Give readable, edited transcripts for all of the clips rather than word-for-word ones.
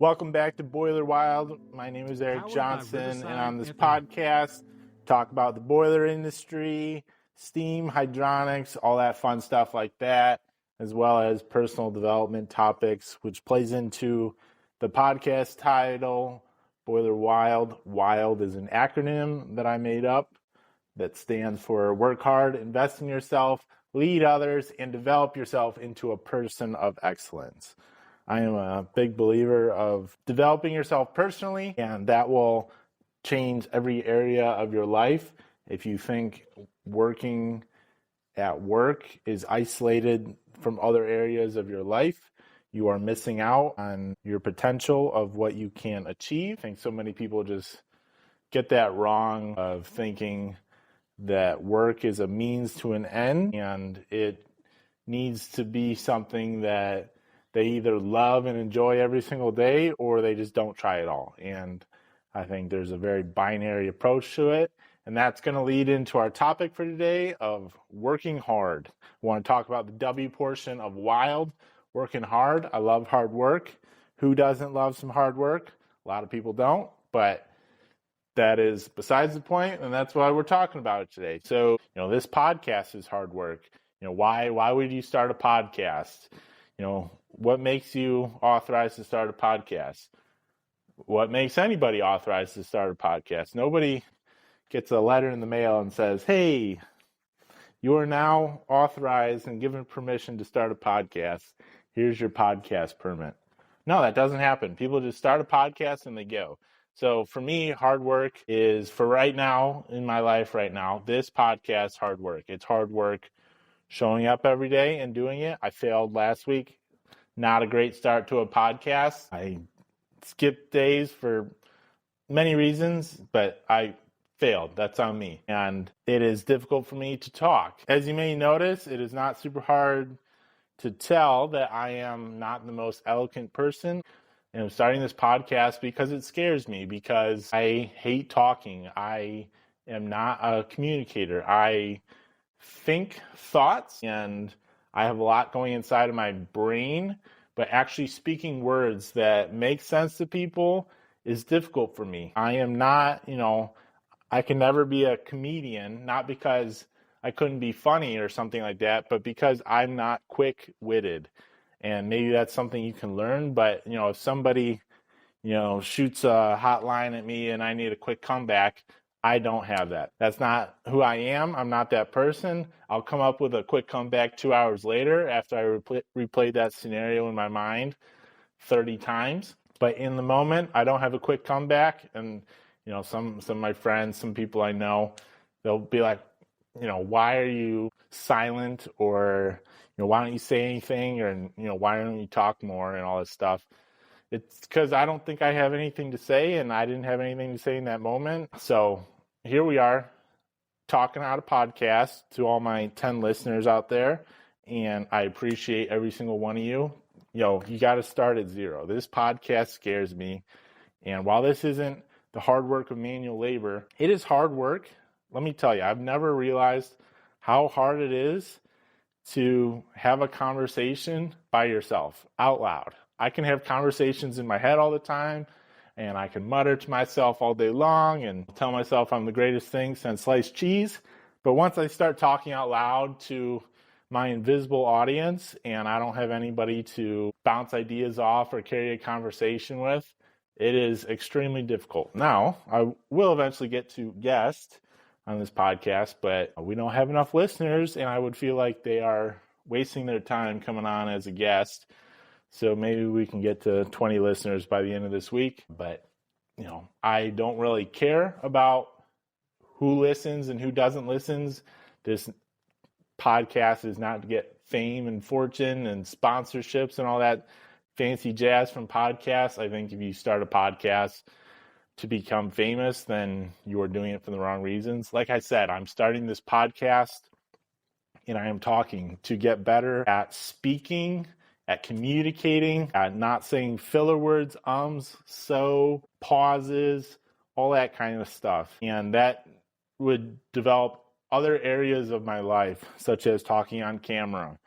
Welcome back to Boiler Wild. My name is Eric Johnson, and on this podcast, talk about the boiler industry, steam, hydronics, all that fun stuff like that, as well as personal development topics, which plays into the podcast title, Boiler Wild. WILD is an acronym that I made up that stands for work hard, invest in yourself, lead others, and develop yourself into a person of excellence. I am a big believer of developing yourself personally, and that will change every area of your life. If you think working at work is isolated from other areas of your life, you are missing out on your potential of what you can achieve. I think so many people just get that wrong of thinking that work is a means to an end, and it needs to be something that they either love and enjoy every single day or they just don't try at all. And I think there's a very binary approach to it. And that's going to lead into our topic for today of working hard. I want to talk about the W portion of WILD, working hard. I love hard work. Who doesn't love some hard work? A lot of people don't, but that is besides the point, and that's why we're talking about it today. So, this podcast is hard work. Why would you start a podcast? What makes you authorized to start a podcast? What makes anybody authorized to start a podcast? Nobody gets a letter in the mail and says, hey, you are now authorized and given permission to start a podcast. Here's your podcast permit. No, that doesn't happen. People just start a podcast and they go. So for me, hard work is, for right now, in my life right now, this podcast, hard work. It's hard work showing up every day and doing it. I failed last week. Not a great start to a podcast. I skipped days for many reasons, but I failed. That's on me. And it is difficult for me to talk. As you may notice, it is not super hard to tell that I am not the most eloquent person. And I'm starting this podcast because it scares me, because I hate talking. I am not a communicator. I think thoughts, and I have a lot going inside of my brain, but actually speaking words that make sense to people is difficult for me. I am not, I can never be a comedian, not because I couldn't be funny or something like that, but because I'm not quick-witted. And maybe that's something you can learn, but, if somebody, shoots a hotline at me and I need a quick comeback, I don't have that. That's not who I am. I'm not that person. I'll come up with a quick comeback 2 hours later after I replayed that scenario in my mind 30 times. But in the moment, I don't have a quick comeback. And, some of my friends, some people I know, they'll be like, why are you silent? Or, why don't you say anything? Or, why don't you talk more and all this stuff? It's because I don't think I have anything to say, and I didn't have anything to say in that moment. So here we are talking out a podcast to all my 10 listeners out there, and I appreciate every single one of you. You got to start at zero. This podcast scares me, and while this isn't the hard work of manual labor, it is hard work. Let me tell you, I've never realized how hard it is to have a conversation by yourself out loud. I can have conversations in my head all the time, and I can mutter to myself all day long and tell myself I'm the greatest thing since sliced cheese. But once I start talking out loud to my invisible audience and I don't have anybody to bounce ideas off or carry a conversation with, it is extremely difficult. Now, I will eventually get to guests on this podcast, but we don't have enough listeners, and I would feel like they are wasting their time coming on as a guest. So maybe we can get to 20 listeners by the end of this week. But, I don't really care about who listens and who doesn't listen. This podcast is not to get fame and fortune and sponsorships and all that fancy jazz from podcasts. I think if you start a podcast to become famous, then you are doing it for the wrong reasons. Like I said, I'm starting this podcast and I am talking to get better at speaking, at communicating, at not saying filler words, so, pauses, all that kind of stuff. And that would develop other areas of my life, such as talking on camera,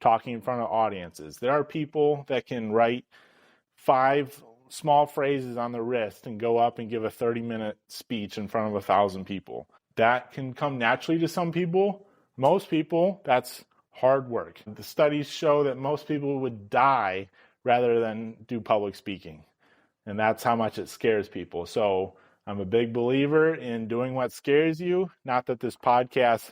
talking in front of audiences. There are people that can write 5 small phrases on the wrist and go up and give a 30-minute speech in front of 1,000 people. That can come naturally to some people. Most people, that's hard work. The studies show that most people would die rather than do public speaking. And that's how much it scares people. So I'm a big believer in doing what scares you. Not that this podcast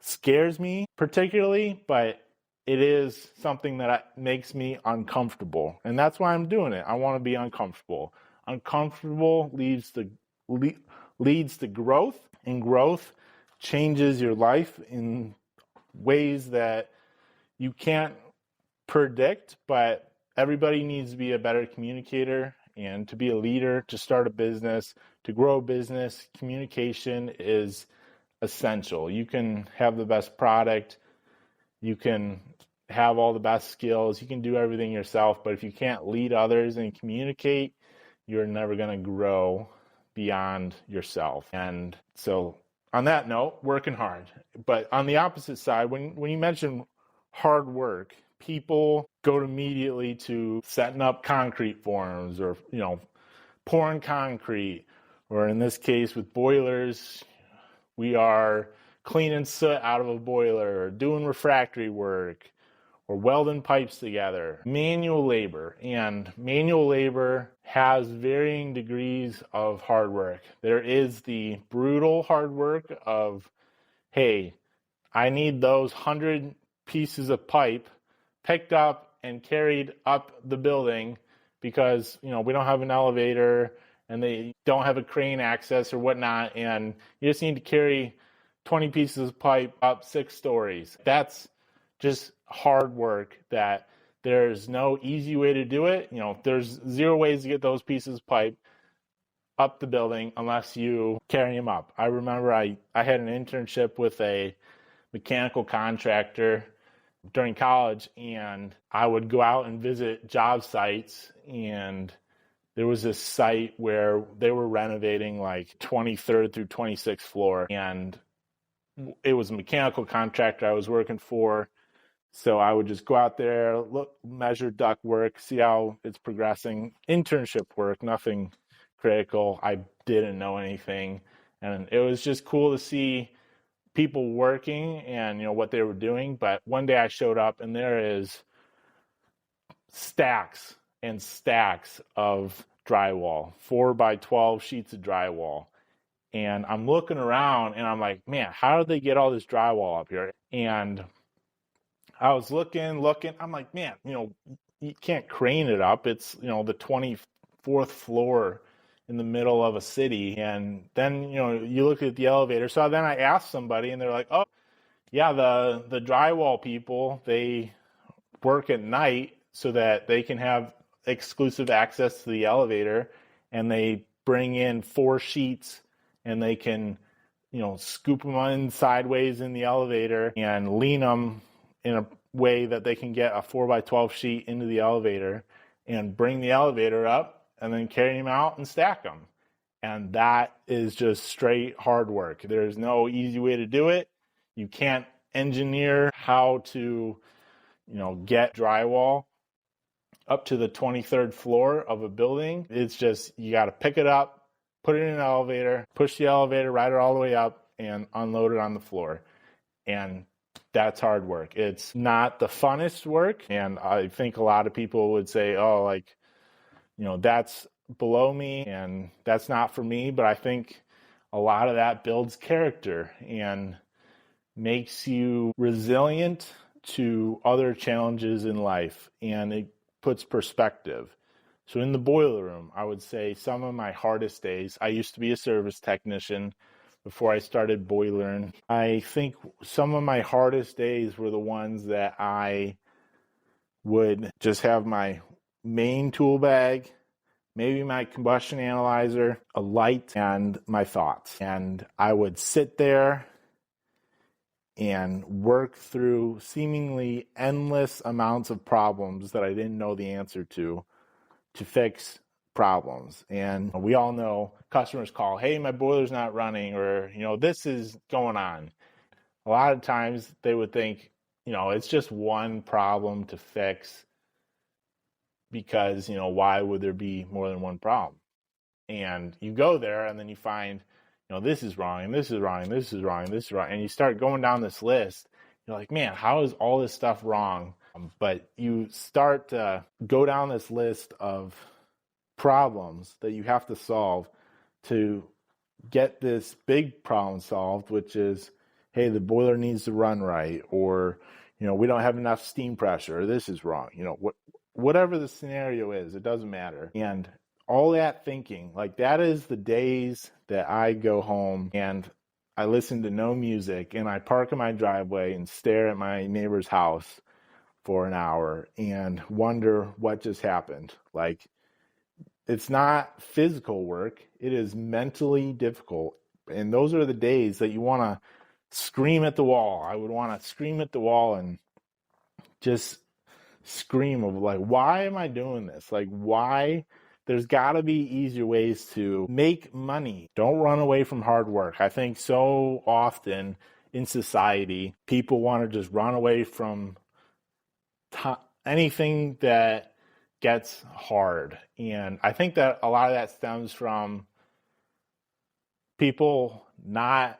scares me particularly, but it is something that makes me uncomfortable. And that's why I'm doing it. I want to be uncomfortable. Uncomfortable leads to growth, and growth changes your life in ways that you can't predict, but everybody needs to be a better communicator and to be a leader, to start a business, to grow a business. Communication is essential. You can have the best product, you can have all the best skills, you can do everything yourself, but if you can't lead others and communicate, you're never going to grow beyond yourself. And so on that note, working hard. But on the opposite side, when you mention hard work, people go immediately to setting up concrete forms or, pouring concrete, or in this case with boilers, we are cleaning soot out of a boiler, or doing refractory work, or welding pipes together. Manual labor, and manual labor has varying degrees of hard work. There is the brutal hard work of, hey, I need those 100 pieces of pipe picked up and carried up the building because, we don't have an elevator and they don't have a crane access or whatnot, and you just need to carry 20 pieces of pipe up 6 stories. That's just hard work that there's no easy way to do it. There's 0 ways to get those pieces of pipe up the building unless you carry them up. I remember I had an internship with a mechanical contractor during college, and I would go out and visit job sites, and there was this site where they were renovating like 23rd through 26th floor, and it was a mechanical contractor I was working for. So I would just go out there, look, measure duct work, see how it's progressing. Internship work, nothing critical. I didn't know anything. And it was just cool to see people working and, what they were doing. But one day I showed up and there is stacks and stacks of drywall, 4x12 sheets of drywall. And I'm looking around and I'm like, man, how did they get all this drywall up here? And I was looking, I'm like, man, you can't crane it up. It's, the 24th floor in the middle of a city. And then, you look at the elevator. So then I asked somebody and they're like, oh, yeah, the drywall people, they work at night so that they can have exclusive access to the elevator, and they bring in 4 sheets and they can, scoop them in sideways in the elevator and lean them in a way that they can get a 4x12 sheet into the elevator and bring the elevator up and then carry them out and stack them. And that is just straight hard work. There's no easy way to do it. You can't engineer how to, get drywall up to the 23rd floor of a building. It's just, you got to pick it up, put it in an elevator, push the elevator, ride it all the way up, and unload it on the floor. And that's hard work. It's not the funnest work. And I think a lot of people would say, oh, that's below me and that's not for me. But I think a lot of that builds character and makes you resilient to other challenges in life. And it puts perspective. So in the boiler room, I would say some of my hardest days, I used to be a service technician before I started boilering. I think some of my hardest days were the ones that I would just have my main tool bag, maybe my combustion analyzer, a light, and my thoughts. And I would sit there and work through seemingly endless amounts of problems that I didn't know the answer to fix problems. And we all know customers call, hey, my boiler's not running, or, this is going on. A lot of times they would think, it's just one problem to fix. because, why would there be more than one problem? And you go there and then you find, this is wrong, and this is wrong, and this is wrong, and this is wrong. And you start going down this list. You're like, man, how is all this stuff wrong? But you start to go down this list of problems that you have to solve to get this big problem solved, which is, hey, the boiler needs to run right, or, we don't have enough steam pressure, or this is wrong. Whatever the scenario is, it doesn't matter. And all that thinking, like that is the days that I go home and I listen to no music and I park in my driveway and stare at my neighbor's house for an hour and wonder what just happened. Like, it's not physical work, it is mentally difficult. And those are the days that you want to scream at the wall. I would want to scream at the wall and just scream of like, why am I doing this? Like, why? There's got to be easier ways to make money. Don't run away from hard work. I think so often in society, people want to just run away from anything that gets hard. And I think that a lot of that stems from people not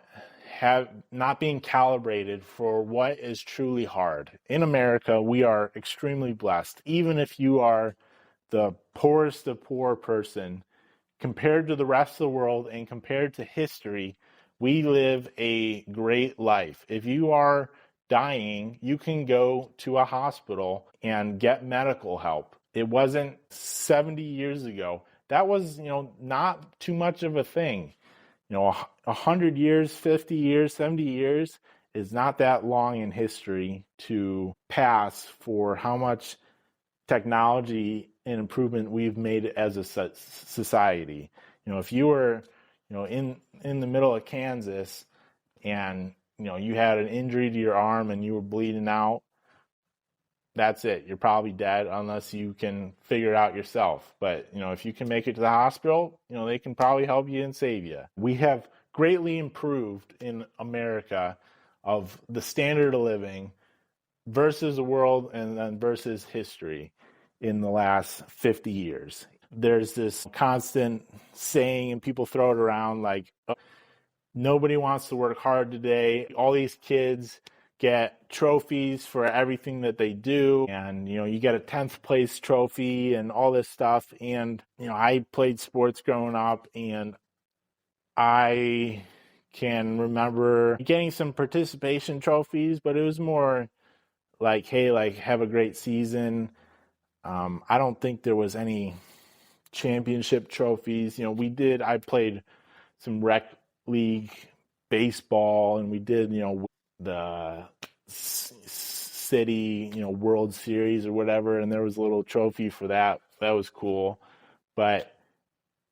being calibrated for what is truly hard. In America, we are extremely blessed. Even if you are the poorest of poor person, compared to the rest of the world and compared to history, we live a great life. If you are dying, you can go to a hospital and get medical help. It wasn't 70 years ago. That was, not too much of a thing. 100 years, 50 years, 70 years is not that long in history to pass for how much technology and improvement we've made as a society. If you were, in the middle of Kansas and, you had an injury to your arm and you were bleeding out, that's it. You're probably dead unless you can figure it out yourself. But, if you can make it to the hospital, they can probably help you and save you. We have greatly improved in America of the standard of living versus the world and then versus history in the last 50 years. There's this constant saying, and people throw it around like, oh, nobody wants to work hard today. All these kids get trophies for everything that they do. And, you get a 10th place trophy and all this stuff. And, I played sports growing up and I can remember getting some participation trophies, but it was more like, hey, like, have a great season. I don't think there was any championship trophies. I played some rec league baseball and we did, the city, World Series or whatever. And there was a little trophy for that. That was cool. But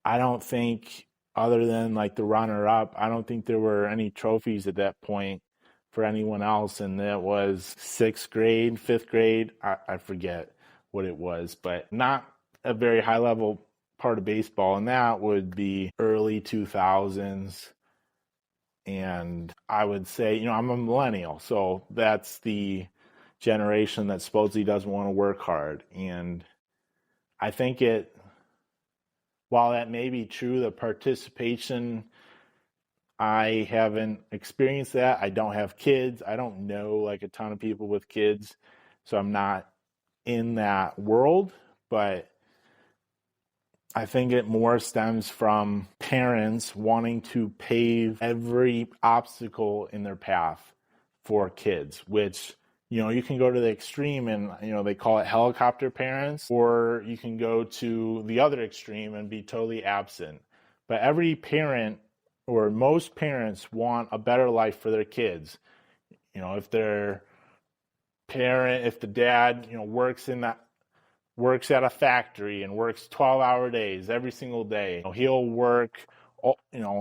I don't think, other than like the runner up, I don't think there were any trophies at that point for anyone else. And that was 6th grade, 5th grade. I forget what it was, but not a very high level part of baseball. And that would be early 2000s. And I would say, I'm a millennial, so that's the generation that supposedly doesn't want to work hard. And I think while that may be true, the participation, I haven't experienced that. I don't have kids. I don't know like a ton of people with kids, so I'm not in that world, but I think it more stems from parents wanting to pave every obstacle in their path for kids, which, you can go to the extreme and, they call it helicopter parents, or you can go to the other extreme and be totally absent. But every parent or most parents want a better life for their kids. If the dad, works at a factory and works 12-hour days every single day. He'll work,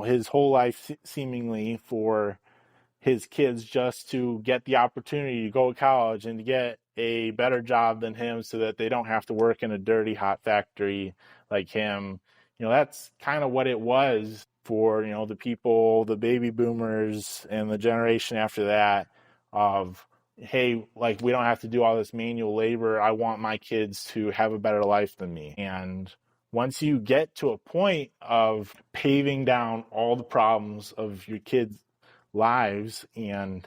his whole life seemingly for his kids just to get the opportunity to go to college and to get a better job than him so that they don't have to work in a dirty, hot factory like him. That's kind of what it was for, the people, the baby boomers and the generation after that of hey, like, we don't have to do all this manual labor. I want my kids to have a better life than me. And once you get to a point of paving down all the problems of your kids' lives and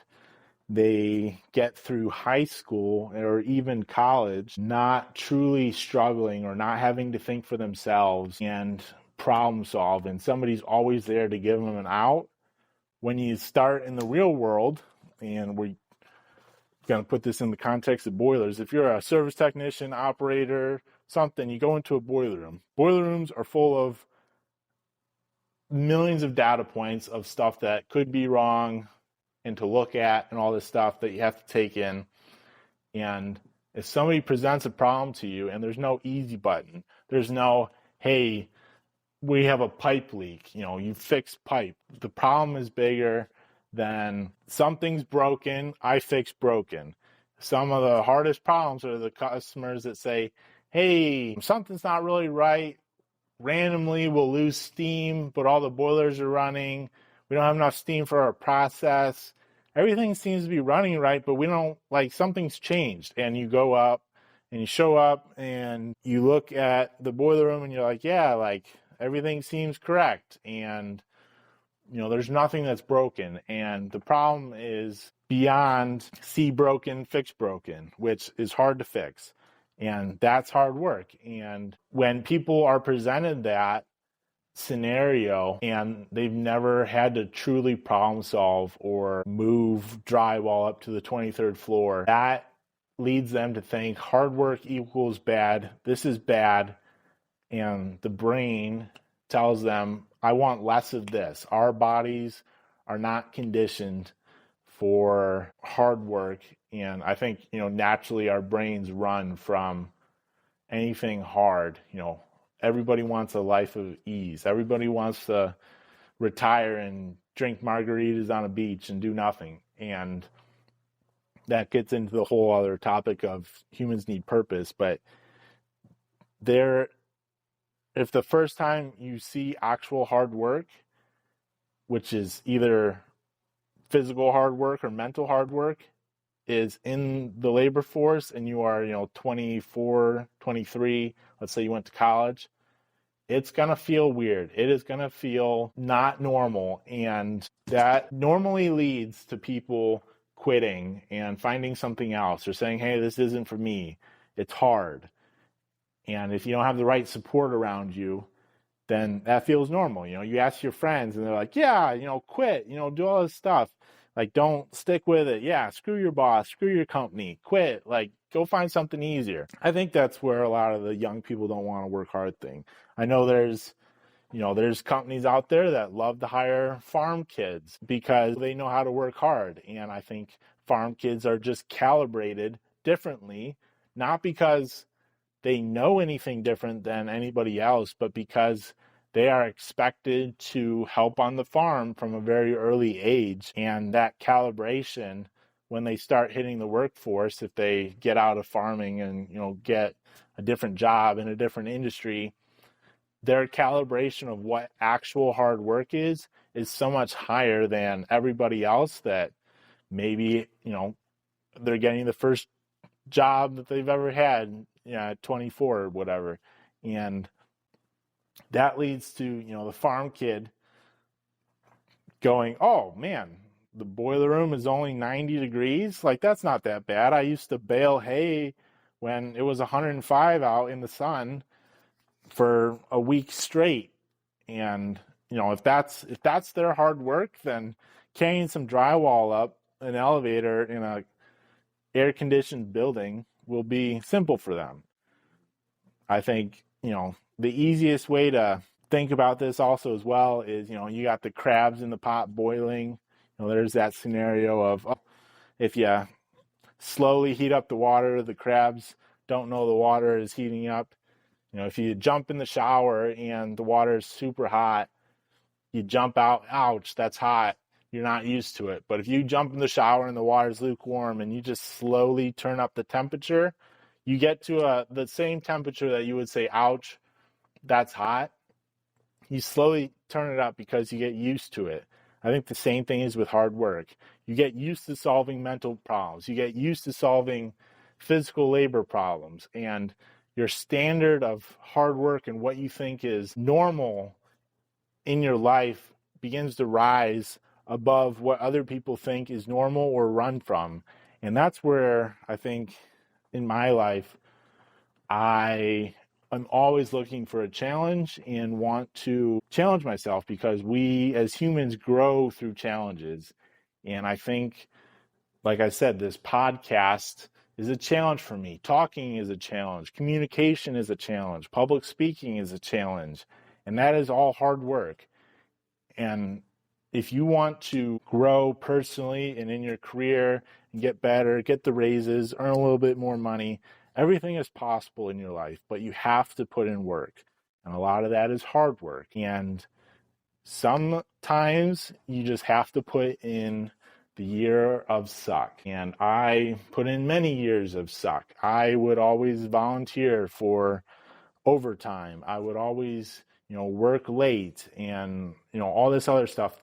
they get through high school or even college, not truly struggling or not having to think for themselves and problem solve, and somebody's always there to give them an out. When you start in the real world, and we're going to put this in the context of boilers, if you're a service technician, operator, something, you go into a boiler room. Boiler rooms are full of millions of data points of stuff that could be wrong and to look at and all this stuff that you have to take in. And if somebody presents a problem to you and there's no easy button, there's no, hey, we have a pipe leak, you fix pipe. The problem is bigger than something's broken, I fix broken. Some of the hardest problems are the customers that say, hey, something's not really right. Randomly, we'll lose steam, but all the boilers are running. We don't have enough steam for our process. Everything seems to be running right, but we don't, something's changed. And you go up and you show up and you look at the boiler room and you're like, yeah, everything seems correct. And, there's nothing that's broken. And the problem is beyond see broken, fix broken, which is hard to fix. And that's hard work. And when people are presented that scenario and they've never had to truly problem solve or move drywall up to the 23rd floor, that leads them to think hard work equals bad. This is bad. And the brain tells them, I want less of this. Our bodies are not conditioned for hard work. And I think, naturally our brains run from anything hard. Everybody wants a life of ease. Everybody wants to retire and drink margaritas on a beach and do nothing. And that gets into the whole other topic of humans need purpose. But if the first time you see actual hard work, which is either physical hard work or mental hard work, is in the labor force and you are, 24, 23, let's say you went to college, it's going to feel weird. It is going to feel not normal. And that normally leads to people quitting and finding something else or saying, hey, this isn't for me. It's hard. And if you don't have the right support around you, then that feels normal. You ask your friends and they're like, yeah, quit, do all this stuff. Don't stick with it. Yeah, screw your boss, screw your company, quit. Go find something easier. I think that's where a lot of the young people don't want to work hard thing. I know there's companies out there that love to hire farm kids because they know how to work hard. And I think farm kids are just calibrated differently, not because they know anything different than anybody else, but because they are expected to help on the farm from a very early age. And that calibration, when they start hitting the workforce, if they get out of farming and, get a different job in a different industry, their calibration of what actual hard work is so much higher than everybody else that maybe, they're getting the first job that they've ever had, at 24 or whatever. And that leads to, the farm kid going, oh man, the boiler room is only 90 degrees. That's not that bad. I used to bale hay when it was 105 out in the sun for a week straight. And, if that's their hard work, then carrying some drywall up an elevator in a air conditioned building will be simple for them. I think, the easiest way to think about this also as well is, you got the crabs in the pot boiling. There's that scenario of if you slowly heat up the water, the crabs don't know the water is heating up. If you jump in the shower and the water is super hot, you jump out, ouch, that's hot. You're not used to it. But if you jump in the shower and the water's lukewarm and you just slowly turn up the temperature, you get to the same temperature that you would say, ouch, that's hot. You slowly turn it up because you get used to it. I think the same thing is with hard work. You get used to solving mental problems. You get used to solving physical labor problems, and your standard of hard work and what you think is normal in your life begins to rise above what other people think is normal or run from. And that's where I think in my life, I'm always looking for a challenge and want to challenge myself, because we as humans grow through challenges. And I think, like I said, this podcast is a challenge for me. Talking is a challenge. Communication is a challenge. Public speaking is a challenge. And that is all hard work. And if you want to grow personally and in your career and get better, get the raises, earn a little bit more money, everything is possible in your life, but you have to put in work. And a lot of that is hard work. And sometimes you just have to put in the year of suck. And I put in many years of suck. I would always volunteer for overtime. I would always, work late and, all this other stuff.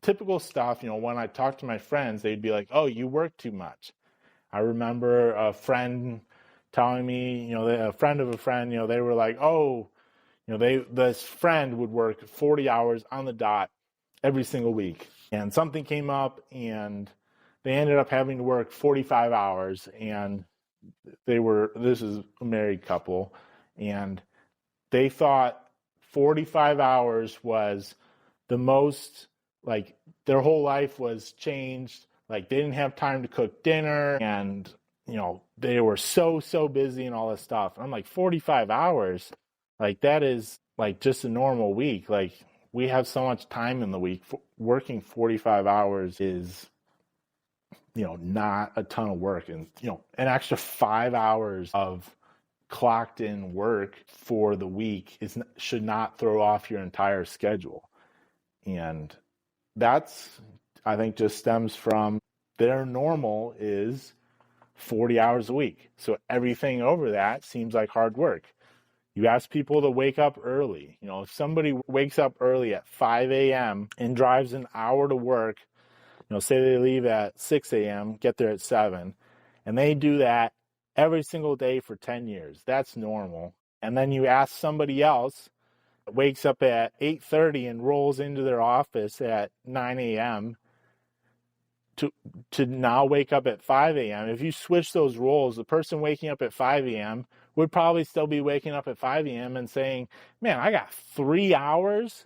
Typical stuff, when I talk to my friends, they'd be like, oh, you work too much. I remember a friend telling me, a friend of a friend, they were like, oh, this friend would work 40 hours on the dot every single week. And something came up and they ended up having to work 45 hours. And this is a married couple, and they thought 45 hours was the most, like, their whole life was changed. Like, they didn't have time to cook dinner, and, they were so busy and all this stuff. And I'm like, 45 hours? Like, that is like just a normal week. Like, we have so much time in the week. Working 45 hours is, not a ton of work. And, an extra 5 hours of clocked in work for the week should not throw off your entire schedule. And that's, I think, just stems from their normal is 40 hours a week. So everything over that seems like hard work. You ask people to wake up early. If somebody wakes up early at 5 a.m. and drives an hour to work, say they leave at 6 a.m., get there at 7, and they do that every single day for 10 years. That's normal. And then you ask somebody else that wakes up at 8:30 and rolls into their office at 9 a.m. to now wake up at 5 a.m. If you switch those roles, the person waking up at 5 a.m. would probably still be waking up at 5 a.m. and saying, man, I got 3 hours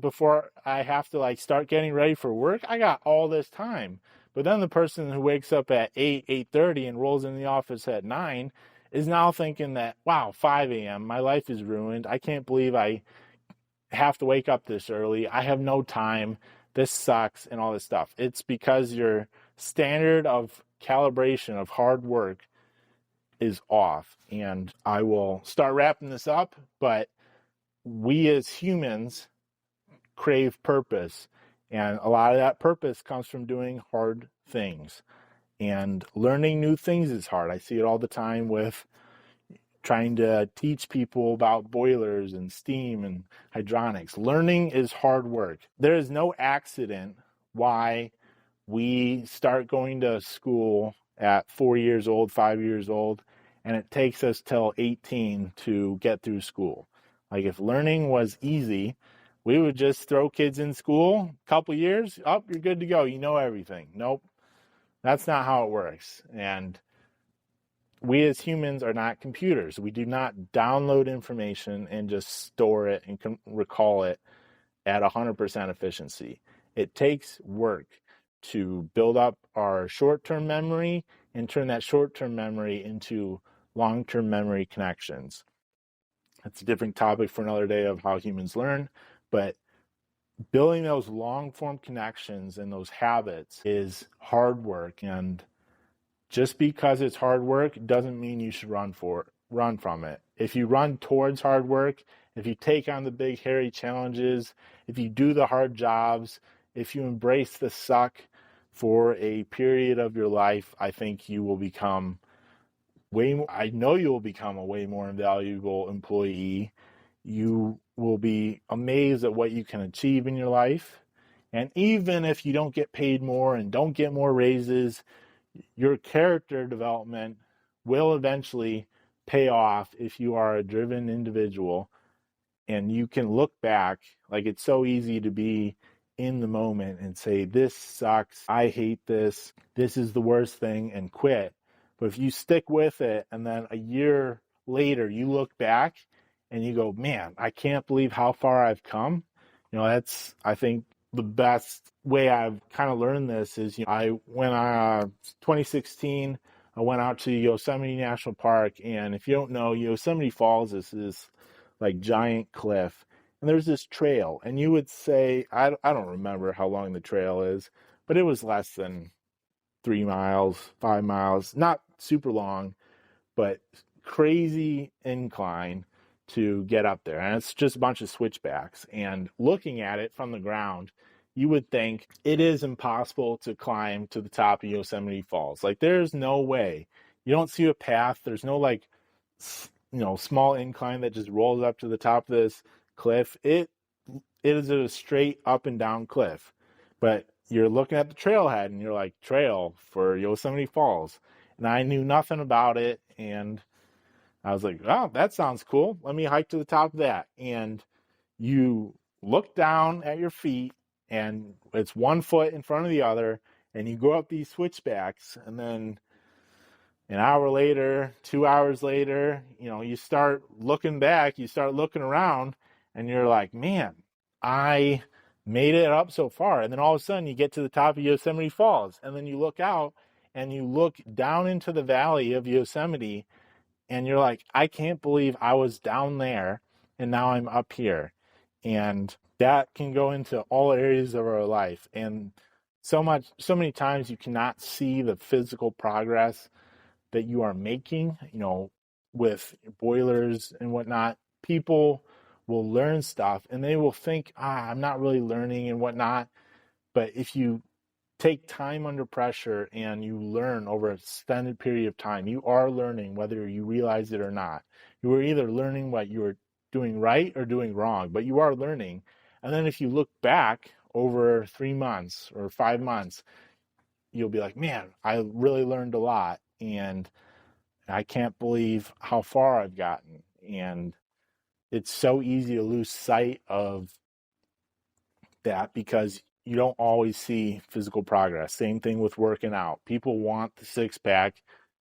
before I have to start getting ready for work. I got all this time. But then the person who wakes up at 8:30 and rolls in the office at 9 is now thinking that, wow, 5 a.m., my life is ruined. I can't believe I have to wake up this early. I have no time. This sucks and all this stuff. It's because your standard of calibration of hard work is off. And I will start wrapping this up, but we as humans crave purpose. And a lot of that purpose comes from doing hard things. And learning new things is hard. I see it all the time with trying to teach people about boilers and steam and hydronics. Learning is hard work. There is no accident why we start going to school at 4 years old, 5 years old, and it takes us till 18 to get through school. Like, if learning was easy, we would just throw kids in school, a couple years, you're good to go. You know everything. Nope. That's not how it works. And we as humans are not computers. We do not download information and just store it and recall it at 100% efficiency. It takes work to build up our short-term memory and turn that short-term memory into long-term memory connections. That's a different topic for another day of how humans learn, but building those long-form connections and those habits is hard work. And just because it's hard work doesn't mean you should run from it. If you run towards hard work, if you take on the big hairy challenges, if you do the hard jobs, if you embrace the suck for a period of your life, I think you will become I know you will become a way more valuable employee. You will be amazed at what you can achieve in your life, And even if you don't get paid more and don't get more raises, your character development will eventually pay off if you are a driven individual. And you can look back, like it's so easy to be in the moment and say, this sucks, I hate this is the worst thing, and quit. But if you stick with it and then a year later you look back and you go, man, I can't believe how far I've come. That's, I think, the best way I've kind of learned this is, when 2016, I went out to Yosemite National Park. And if you don't know, Yosemite Falls is this like giant cliff. And there's this trail. And you would say, I don't remember how long the trail is, but it was less than 3 miles, 5 miles, not super long, but crazy incline to get up there. And it's just a bunch of switchbacks. And looking at it from the ground, you would think it is impossible to climb to the top of Yosemite Falls. Like, there's no way. You don't see a path. There's no small incline that just rolls up to the top of this cliff. It is a straight up and down cliff. But you're looking at the trailhead and you're like, trail for Yosemite Falls. And I knew nothing about it. And I was like, oh, that sounds cool. Let me hike to the top of that. And you look down at your feet and it's 1 foot in front of the other. And you go up these switchbacks. And then an hour later, 2 hours later, you start looking back, you start looking around, and you're like, man, I made it up so far. And then all of a sudden you get to the top of Yosemite Falls, and then you look out and you look down into the valley of Yosemite, and you're like, I can't believe I was down there and now I'm up here. And that can go into all areas of our life. And so many times you cannot see the physical progress that you are making, with boilers and whatnot. People will learn stuff and they will think, I'm not really learning and whatnot. But if you take time under pressure and you learn over an extended period of time, you are learning whether you realize it or not. You are either learning what you are doing right or doing wrong, but you are learning. And then if you look back over 3 months or 5 months, you'll be like, man, I really learned a lot. And I can't believe how far I've gotten. And it's so easy to lose sight of that because you don't always see physical progress. Same thing with working out. People want the six-pack.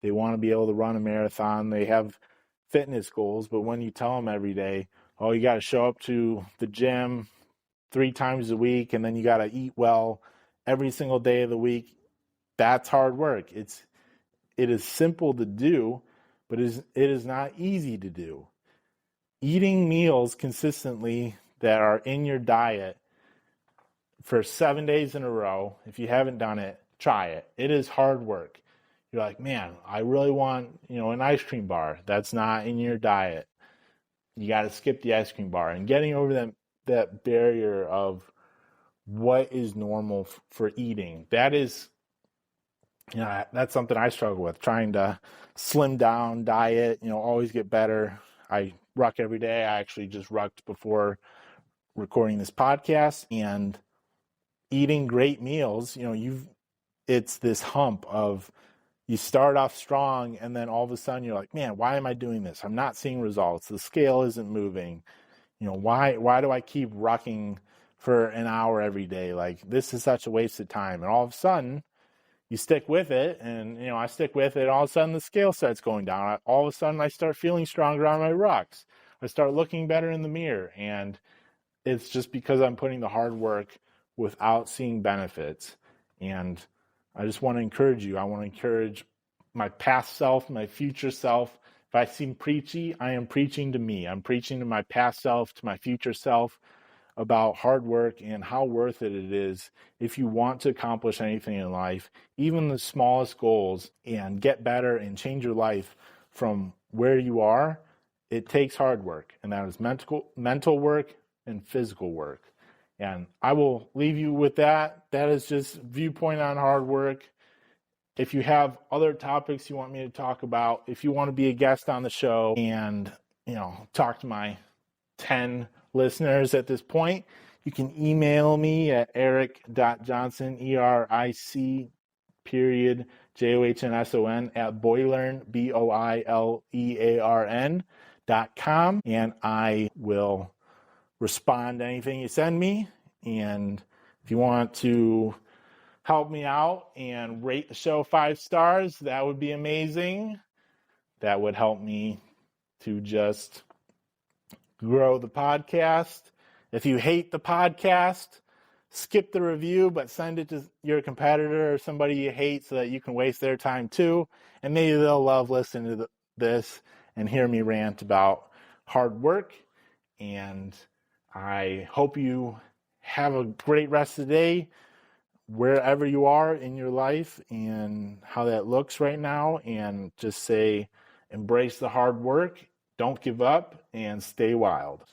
They want to be able to run a marathon. They have fitness goals. But when you tell them every day, oh, you got to show up to the gym 3 times a week, and then you got to eat well every single day of the week, that's hard work. It is simple to do, but it is not easy to do. Eating meals consistently that are in your diet for 7 days in a row, if you haven't done it, try it. It is hard work. You're like, man, I really want, an ice cream bar. That's not in your diet. You got to skip the ice cream bar. And getting over that barrier of what is normal for eating, that's something I struggle with, trying to slim down, diet, always get better. I ruck every day. I actually just rucked before recording this podcast. And eating great meals, it's this hump of you start off strong and then all of a sudden you're like, man, why am I doing this? I'm not seeing results. The scale isn't moving. Why do I keep rucking for an hour every day? Like, this is such a waste of time. And all of a sudden you stick with it, and I stick with it. All of a sudden the scale starts going down. All of a sudden I start feeling stronger on my rucks. I start looking better in the mirror, and it's just because I'm putting the hard work without seeing benefits. And I just want to encourage you. I want to encourage my past self, my future self. If I seem preachy, I am preaching to me. I'm preaching to my past self, to my future self, about hard work and how worth it is if you want to accomplish anything in life, even the smallest goals, and get better and change your life from where you are. It takes hard work, and that is mental work and physical work. And I will leave you with that. That is just viewpoint on hard work. If you have other topics you want me to talk about, if you want to be a guest on the show and, talk to my 10 listeners at this point, You can email me at eric.johnson, ERIC period JOHNSON at Boilearn, BOILEARN.com, and I will respond to anything you send me. And if you want to help me out and rate the show 5 stars, that would be amazing. That would help me to just grow the podcast. If you hate the podcast, skip the review, but send it to your competitor or somebody you hate so that you can waste their time too. And maybe they'll love listening to this and hear me rant about hard work. And I hope you have a great rest of the day, wherever you are in your life and how that looks right now. And just say, embrace the hard work, don't give up, and stay wild.